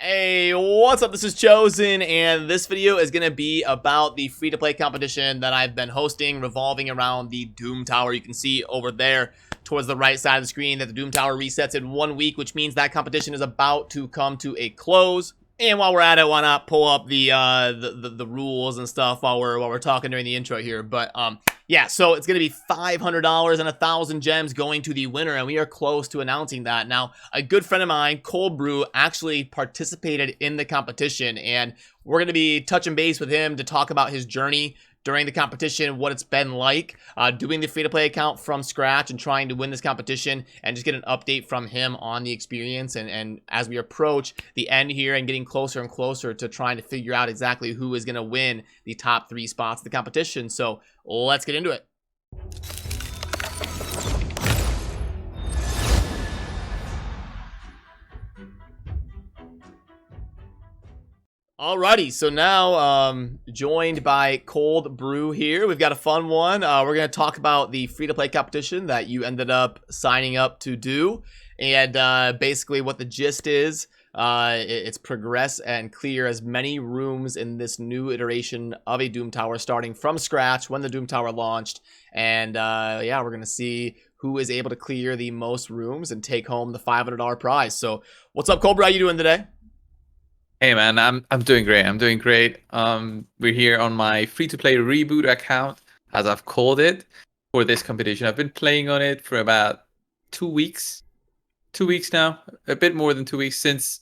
Hey, what's up? This is Chosen, and this video is going to be about the free-to-play competition that I've been hosting, revolving around the Doom Tower. You can see over there towards the right side of the screen that the Doom Tower resets in 1 week, which means that competition is about to come to a close. And while we're at it, why not pull up the rules and stuff while we're talking during the intro here? But yeah, so it's gonna be $500 and 1,000 gems going to the winner, and we are close to announcing that. Now, a good friend of mine, ColdBrew, actually participated in the competition, and we're gonna be touching base with him to talk about his journey during the competition, what it's been like doing the free-to-play account from scratch and trying to win this competition, and just get an update from him on the experience. And as we approach the end here and getting closer and closer to trying to figure out exactly who is going to win the top 3 spots of the competition. So let's get into it. Alrighty, so now joined by ColdBrew here. We've got a fun one. We're going to talk about the free-to-play competition that you ended up signing up to do. And basically what the gist is, it's progress and clear as many rooms in this new iteration of a Doom Tower starting from scratch when the Doom Tower launched. And yeah, we're going to see who is able to clear the most rooms and take home the $500 prize. So what's up, ColdBrew? How you doing today? Hey man, I'm doing great. I'm doing great. We're here on my free-to-play reboot account, as I've called it, for this competition. I've been playing on it for about 2 weeks. 2 weeks now, a bit more than 2 weeks since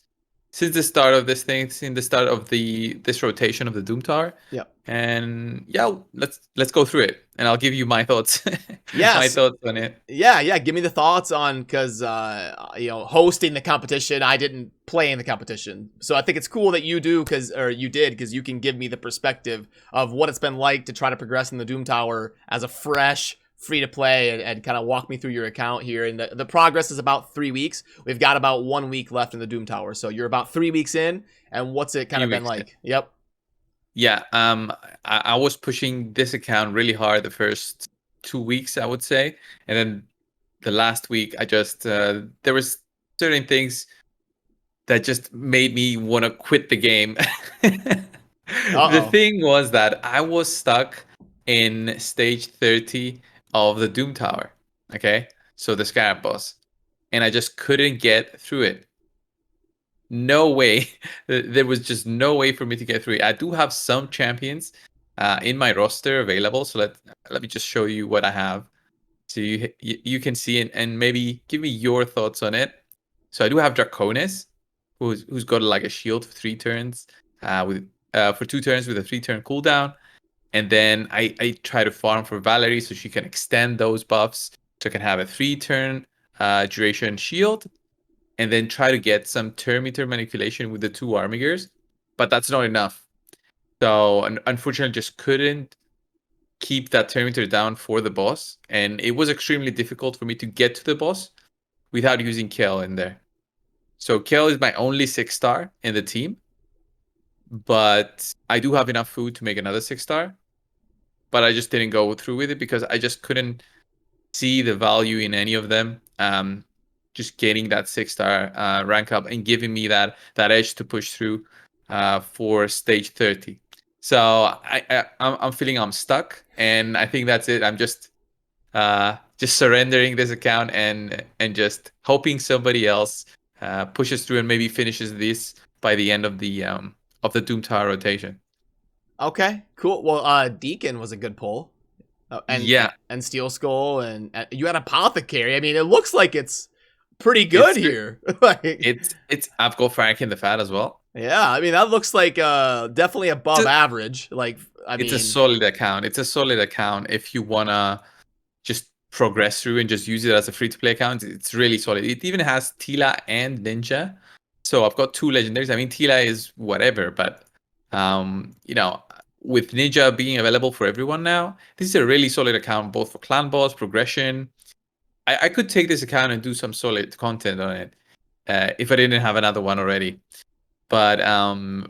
the start of this thing, since the start of this rotation of the Doom Tower. Yeah. And yeah, let's go through it, and I'll give you my thoughts. Yes. My thoughts on it. Yeah. Give me the thoughts on, because you know, hosting the competition, I didn't play in the competition, so I think it's cool that you do, because you can give me the perspective of what it's been like to try to progress in the Doom Tower as a fresh free to play, and kind of walk me through your account here. And the progress is about 3 weeks. We've got about 1 week left in the Doom Tower, so you're about 3 weeks in. And what's it kind of been like? Yep. Yeah, I was pushing this account really hard the first 2 weeks, I would say, and then the last week I just there was certain things that just made me want to quit the game. The thing was that I was stuck in stage 30 of the Doom Tower, okay? So the Scarab boss, and I just couldn't get through it. No way. There was just no way for me to get through it. I do have some champions in my roster available, so let me just show you what I have, so you can see it and maybe give me your thoughts on it. So I do have Draconis, who's got like a shield for 3 turns, for 2 turns with a 3-turn cooldown, and then I try to farm for Valerie so she can extend those buffs, so I can have a 3-turn duration shield, and then try to get some turn meter manipulation with the 2 Armigers, but that's not enough. So unfortunately, just couldn't keep that turn meter down for the boss, and it was extremely difficult for me to get to the boss without using Kel in there. So Kel is my only 6-star in the team, but I do have enough food to make another 6-star, but I just didn't go through with it because I just couldn't see the value in any of them. Just getting that 6-star rank up and giving me that edge to push through for stage 30. So I'm feeling I'm stuck, and I think that's it. I'm just surrendering this account and just hoping somebody else pushes through and maybe finishes this by the end of the Doom Tower rotation. Okay, cool. Well, Deacon was a good pull. And Steel Skull, and you had Apothecary. I mean, it looks like it's pretty good here. It's I've got Frank in the Fat as well. Yeah, I mean, that looks like definitely above average. Like, it's a solid account. It's a solid account if you wanna just progress through and just use it as a free-to-play account. It's really solid. It even has Tila and Ninja, so I've got 2 legendaries. I mean, Tila is whatever, but you know, with Ninja being available for everyone now, this is a really solid account, both for clan boss, progression. I could take this account and do some solid content on it if I didn't have another one already. But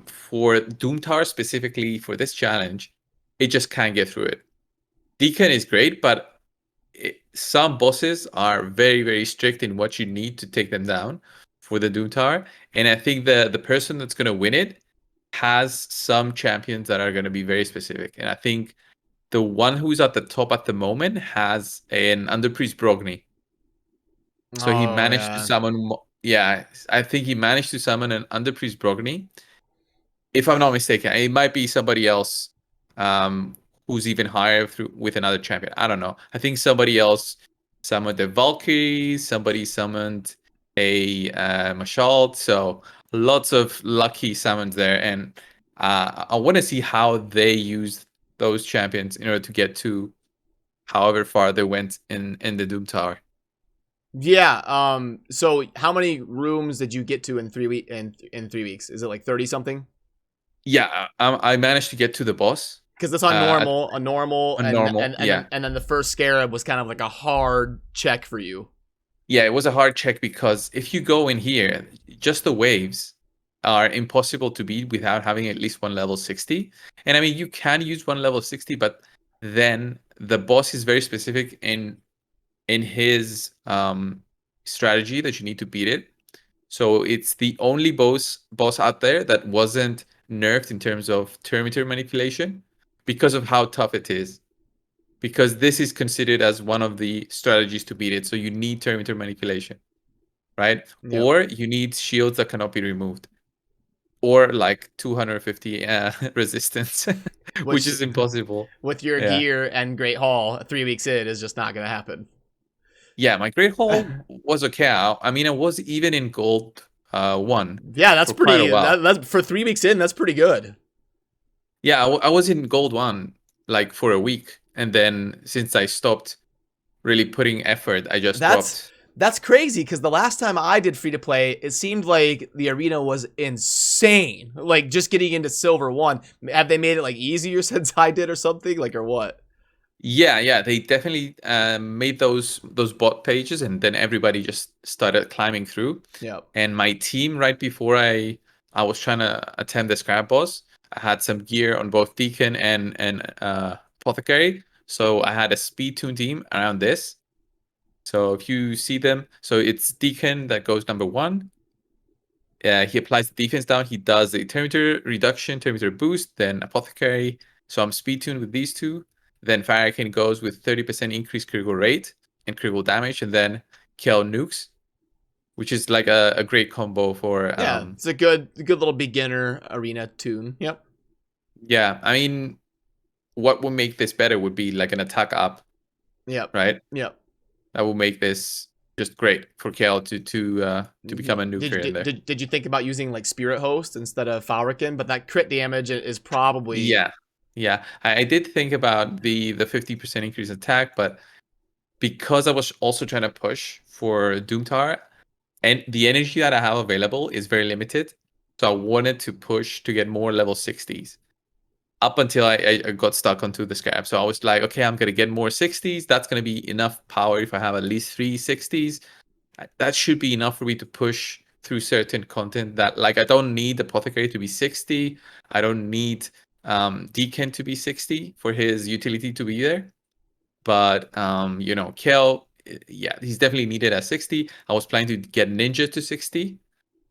for Doom Tower specifically, for this challenge, it just can't get through it. Deacon is great, but some bosses are very, very strict in what you need to take them down for the Doom Tower, and I think the person that's gonna win it has some champions that are gonna be very specific, and I think the one who's at the top at the moment has an Underpriest Brogni. So he Oh managed to yeah. summon, yeah, I think he managed to summon an Underpriest Brogni. If I'm not mistaken, it might be somebody else um, who's even higher through with another champion. I don't know. I think somebody else summoned a Valkyrie, somebody summoned a Mashalt. So lots of lucky summons there. And I want to see how they use those champions in order to get to however far they went in the Doom Tower. Yeah. So how many rooms did you get to in 3 week in 3 weeks? Is it like 30 something? Yeah, I managed to get to the boss. Because that's on Uh, normal, a normal, a and normal, yeah. then the first Scarab was kind of like a hard check for you. Yeah, it was a hard check because if you go in here, just the waves are impossible to beat without having at least one level 60. And I mean, you can use one level 60, but then the boss is very specific in his strategy that you need to beat it. So it's the only boss out there that wasn't nerfed in terms of perimeter manipulation because of how tough it is. Because this is considered as one of the strategies to beat it. So you need perimeter manipulation, right? Yep. Or you need shields that cannot be removed. Or like 250 resistance, which Which is impossible. with your Yeah. gear and Great Hall 3 weeks in is just not gonna happen. Yeah, my Great Hall was okay. I mean, I was even in gold 1 Yeah, that's for quite a pretty. while. That's for 3 weeks in. That's pretty good. Yeah, I was in gold 1 like for a week. And then since I stopped really putting effort, I just That's dropped. that's crazy because the last time I did free to play, it seemed like the arena was insane. Like just getting into silver 1. Have they made it like easier since I did or something? Like or what? Yeah, they definitely made those bot pages, and then everybody just started climbing through. Yep. And my team, right before I was trying to attempt the Scarab boss, I had some gear on both Deacon and Apothecary, so I had a speed tune team around this. So if you see them, so it's Deacon that goes number 1. He applies the defense down. He does the perimeter reduction, perimeter boost, then Apothecary. So I'm speed tuned with these two. Then Firekin goes with 30% increased critical rate and critical damage, and then Kill nukes, which is like a great combo for Yeah, it's a good little beginner arena tune. Yep. yeah. I mean, what would make this better would be like an attack up, Yep. right? Yep. That will make this just great for Kale to become a nuker in there. Did you think about using like Spirit Host instead of Falrican? But that crit damage is probably Yeah. I did think about the 50% increase attack, but because I was also trying to push for Doomtar, and the energy that I have available is very limited, so I wanted to push to get more level 60s. Up until I got stuck onto the Scarab. So I was like, okay, I'm gonna get more 60s. That's gonna be enough power if I have at least 3 60s. That should be enough for me to push through certain content that, like, I don't need Apothecary to be 60. I don't need Deacon to be 60 for his utility to be there. But Kale, yeah, he's definitely needed at 60. I was planning to get Ninja to 60,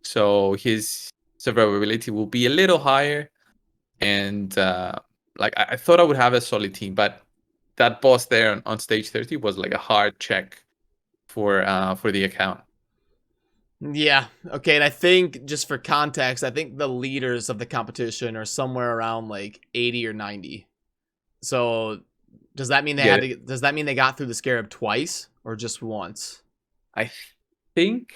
so his survivability will be a little higher. And like I thought I would have a solid team, but that boss there on stage 30 was like a hard check for the account. yeah. Okay, and I think just for context, I think the leaders of the competition are somewhere around like 80 or 90. So does that mean Get it? does that mean they got through the Scarab twice or just once? I think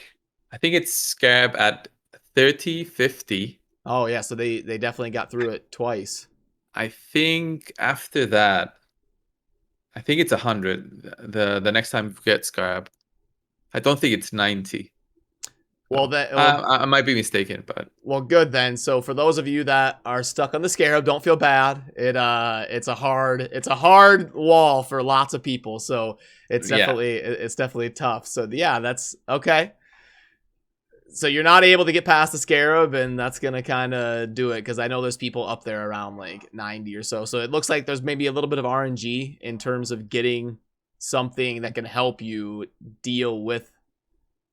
it's Scarab at 30, 50. Oh yeah, so they definitely got through it twice. I think after that, I think it's 100. The next time we get Scarab, I don't think it's 90. Well, So, that well, I might be mistaken, but well, good then. So for those of you that are stuck on the Scarab, don't feel bad. It's a hard wall for lots of people. So yeah, it's definitely tough. So yeah, that's okay. So you're not able to get past the Scarab, and that's gonna kind of do it because I know there's people up there around like 90 or so. So it looks like there's maybe a little bit of RNG in terms of getting something that can help you deal with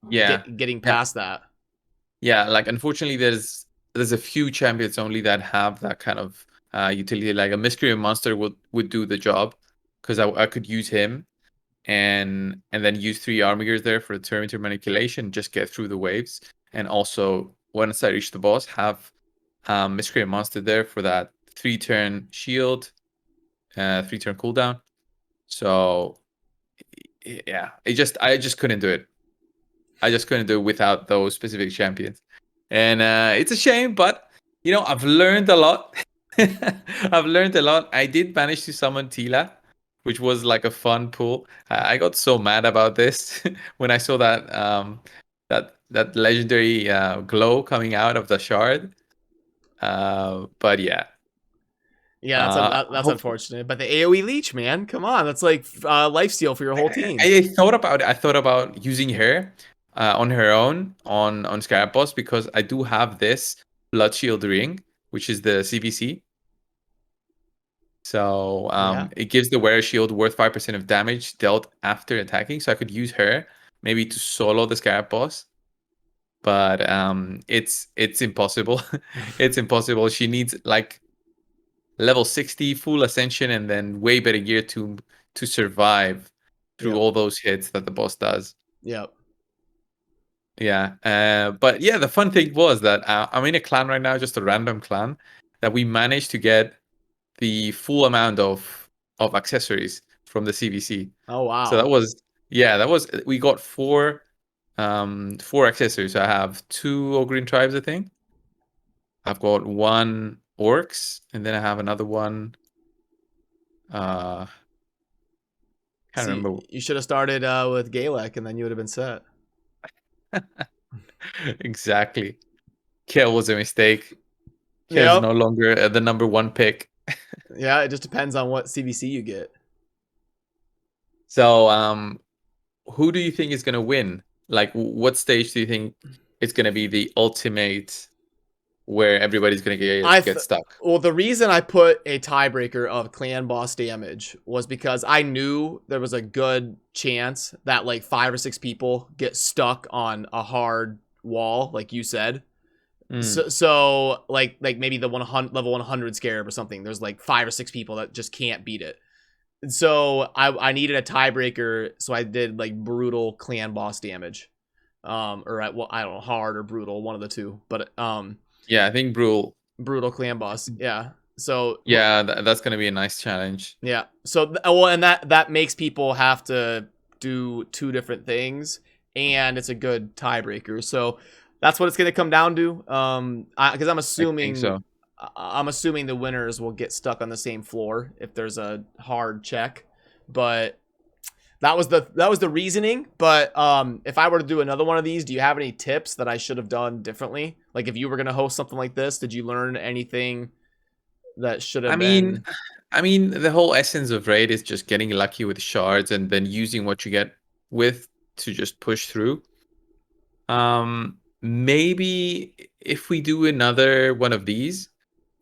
yeah. getting Yeah, past that. Yeah, like unfortunately, there's a few champions only that have that kind of utility. Like a Miscreant Monster would do the job because I could use him and then use 3 army gears there for the turn manipulation, just get through the waves, and also once I reach the boss, have Miscreant Monster there for that 3-turn shield, 3-turn cooldown. So yeah, I just couldn't do it. I just couldn't do it without those specific champions. And it's a shame, but I've learned a lot. I've learned a lot. I did manage to summon Tila, which was like a fun pull. I got so mad about this when I saw that legendary glow coming out of the shard. But yeah, Yeah, that's hope unfortunate. But the AoE leech, man, come on, that's like lifesteal for your whole team. I thought about it. I thought about using her on her own on Scarab boss because I do have this Blood Shield ring, which is the CVC. So Yeah. it gives the wearer shield worth 5% of damage dealt after attacking. So I could use her maybe to solo the Scarab boss. But it's impossible. It's impossible. She needs like level 60 full ascension and then way better gear to survive through Yep. all those hits that the boss does. Yep. Yeah, but yeah, the fun thing was that I'm in a clan right now, just a random clan, that we managed to get the full amount of accessories from the CVC. Oh So wow. that was we got four accessories. I have 2 Ogreen tribes, I think. I've got 1 orcs, and then I have another one. Uh, can't See, remember you should have started with Galek, and then you would have been set. exactly. Kill was a mistake. Kill is Yep. no longer the number 1 pick. Yeah, it just depends on what CVC you get. So, who do you think is going to win? Like, what stage do you think is going to be the ultimate where everybody's going to get stuck? Well, the reason I put a tiebreaker of clan boss damage was because I knew there was a good chance that like 5 or 6 people get stuck on a hard wall, like you said. Mm. So like maybe the 100 level 100 Scarab or something. There's like 5 or 6 people that just can't beat it. And so I needed a tiebreaker, so I did like brutal clan boss damage, or well I don't know, hard or brutal, one of the two, but Yeah, I think Brule. brutal clan boss, yeah. So Yeah, that's going to be a nice challenge. yeah, so well, and that makes people have to do 2 different things, and it's a good tiebreaker. So that's what it's going to come down to. Because I think so. I'm assuming the winners will get stuck on the same floor if there's a hard check, but that was the reasoning. But if I were to do another one of these, do you have any tips that I should have done differently? Like if you were going to host something like this, did you learn anything that should I have mean, been? the whole essence of raid is just getting lucky with shards and then using what you get with to just push through. Maybe if we do another one of these,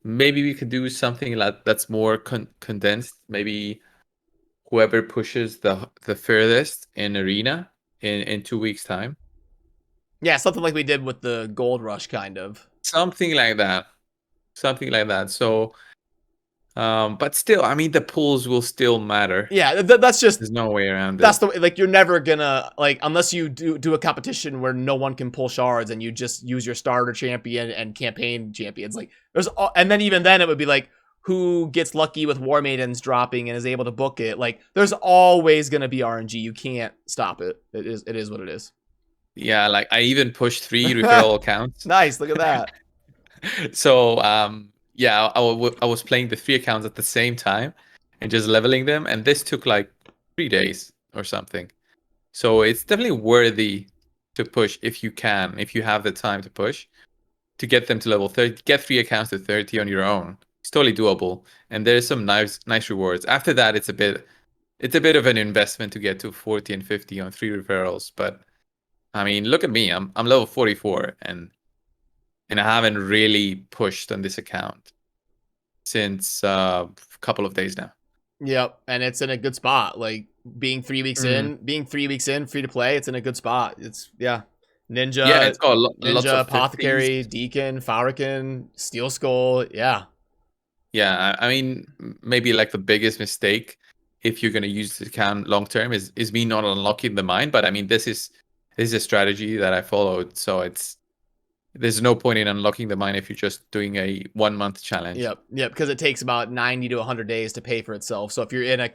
maybe we could do something that's more condensed. Maybe whoever pushes the furthest in arena in 2 weeks time, Yeah, something like we did with the Gold Rush, kind of. something like that, so but still, I mean, the pulls will still matter. Yeah, that's just There's no way around that's it. the like you're never gonna like unless you do a competition where no one can pull shards and you just use your starter champion and campaign champions. Like and then even then it would be like who gets lucky with War Maidens dropping and is able to book it. Like there's always gonna be RNG. You can't stop it. It is what it is. Yeah, like I even pushed 3 referral accounts. Nice, look at that. So yeah, I was playing the 3 accounts at the same time and just leveling them, and this took like 3 days or something. So it's definitely worthy to push if you can, if you have the time to push, to get them to level 30, get 3 accounts to 30 on your own. It's totally doable, and there's some nice rewards. After that, it's a bit of an investment to get to 40 and 50 on 3 referrals, but I mean, look at me. I'm level 44 and I haven't really pushed on this account since a couple of days now. Yep, and it's in a good spot. Like being 3 weeks Mm. in, free to play, it's in a good spot. It's yeah. Yeah, Ninja, it's got lots Ninja, of 50s. Apothecary, Deacon, Falcon, Steel Skull. Yeah. Yeah, I mean, maybe like the biggest mistake if you're going to use this account long term is me not unlocking the mine. But I mean, this is a strategy that I followed, so there's no point in unlocking the mine if you're just doing a 1 month challenge. Yep, yep, because it takes about 90 to 100 days to pay for itself. So if you're in a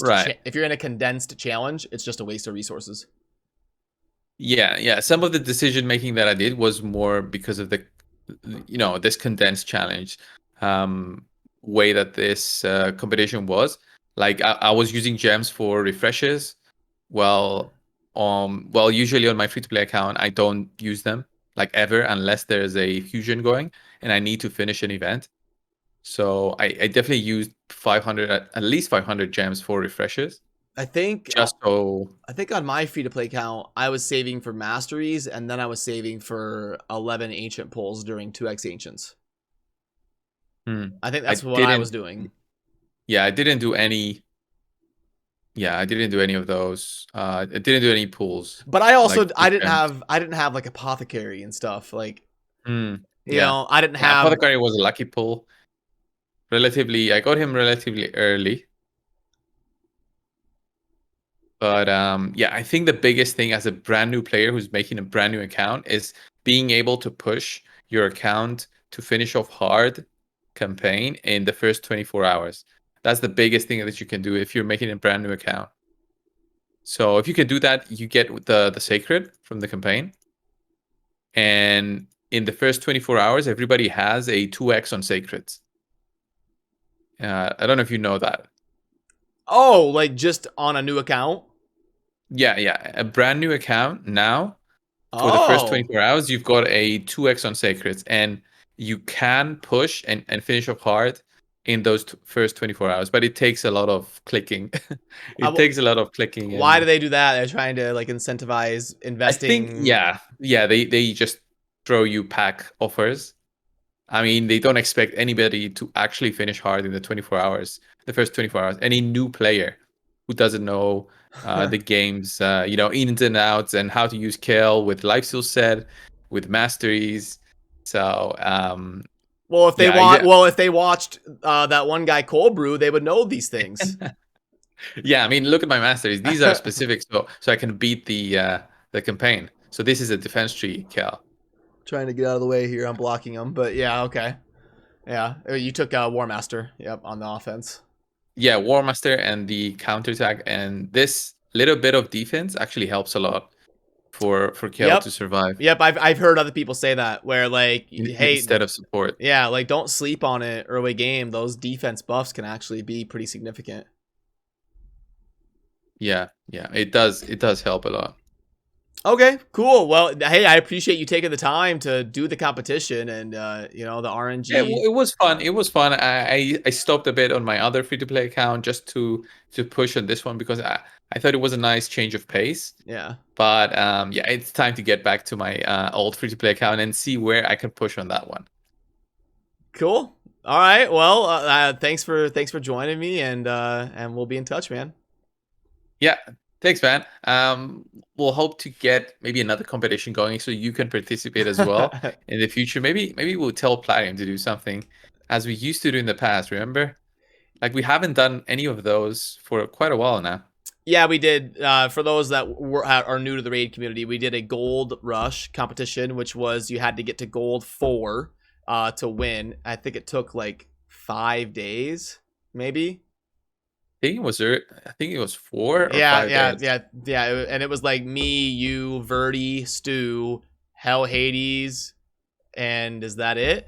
Right. condensed challenge, it's just a waste of resources. Yeah, yeah. Some of the decision making that I did was more because of this condensed challenge um, way that this competition was. Like I was using gems for refreshes. Well, usually on my free to play account, I don't use them like ever unless there's a fusion going and I need to finish an event. So I definitely used 500 at least 500 gems for refreshes I think just so. I think on my free to play account, I was saving for masteries, and then I was saving for 11 ancient pulls during 2x ancients. I think I that's what I was didn't. doing. Yeah, I didn't do any. Yeah, I didn't do any of those. I didn't do any pools. But I also Like for gems. I didn't have like apothecary and stuff. Like, Yeah. I didn't Yeah, have. Apothecary was a lucky pull. I got him relatively early. But yeah, I think the biggest thing as a brand new player who's making a brand new account is being able to push your account to finish off hard campaign in the first 24 hours. That's the biggest thing that you can do if you're making a brand new account. So if you can do that, you get the sacred from the campaign. And in the first 24 hours, everybody has a 2x on sacreds. I don't know if you know that. Oh, like just on a new account. Yeah, yeah. A brand new account now for the first Oh, 24 hours, you've got a 2x on sacreds. And you can push and finish off hard in those first 24 hours. But it takes a lot of clicking. It takes a lot of clicking. why do And they do that? They're trying to like incentivize I think, investing. yeah, they just throw you pack offers. I mean, they don't expect anybody to actually finish hard in the first 24 hours. Any new player who doesn't know the game's, ins and outs and how to use Kale with lifesteal set, with masteries. So, Well, if they yeah, want, well, if they watched that one guy ColdBrew, they would know these things. yeah. I mean, look at my masteries. These are specific, so I can beat the campaign. So this is a defense tree, Kale. Trying to get out of the way here. I'm blocking them, but yeah, okay. Yeah, you took War Master. Yep, on the offense. Yeah, War Master and the counterattack, and this little bit of defense actually helps a lot for Kale Yep. to survive. Yep, I've heard other people say that where like, hey, Instead of support. yeah, like don't sleep on it early game. Those defense buffs can actually be pretty significant. Yeah, yeah, it does help a lot. Okay, cool. Well, hey, I appreciate you taking the time to do the competition and the Yeah, RNG. it was fun. It was fun. I stopped a bit on my other free to play account just to push on this one because I thought it was a nice change of pace. Yeah. But yeah, it's time to get back to my old free to play account and see where I can push on that one. Cool. All right. Well, thanks for joining me, and we'll be in touch, man. Yeah, thanks, man. We'll hope to get maybe another competition going so you can participate as well in the future. Maybe we'll tell Plarium to do something as we used to do in the past. Remember, like we haven't done any of those for quite a while now. Yeah, we did. For those that are new to the raid community, we did a gold rush competition, which was you had to get to gold 4 to win. I think it took like 5 days, maybe. I think it was 4 or 5 days. Yeah. And it was like me, you, Verdi, Stu, Hell Hades, and is that it?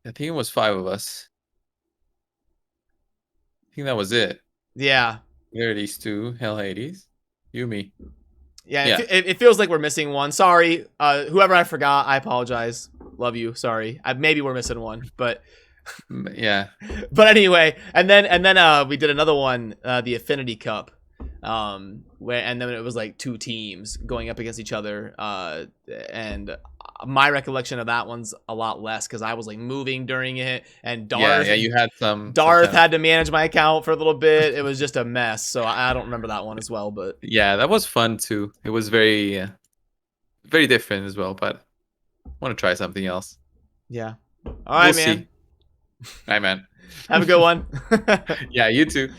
I think it was 5 of us. I think that was it. Yeah. There are these two, Hell Hades, you, me. Yeah, Yeah. it feels like we're missing one. Sorry, whoever I forgot, I apologize. Love you. Sorry, maybe we're missing one, but Yeah. but anyway, and then we did another one, the Affinity Cup, where and then it was like 2 teams going up against each other, and my recollection of that one's a lot less because I was like moving during it, and Darth, Yeah, you had some. Darth had to manage my account for a little bit. It was just a mess, so I don't remember that one as well. But yeah, that was fun too. It was very very different as well, but I want to try something else. Yeah. All right, We'll man. see. All right, man. Have a good one. Yeah, you too.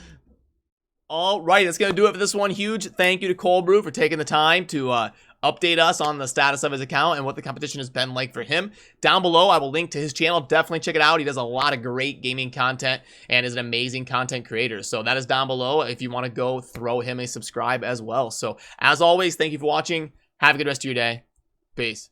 All right, that's going to do it for this one. Huge thank you to ColdBrew for taking the time to update us on the status of his account and what the competition has been like for him. Down below, I will link to his channel. Definitely check it out. He does a lot of great gaming content and is an amazing content creator. So that is down below if you want to go throw him a subscribe as well. So as always, thank you for watching. Have a good rest of your day. Peace.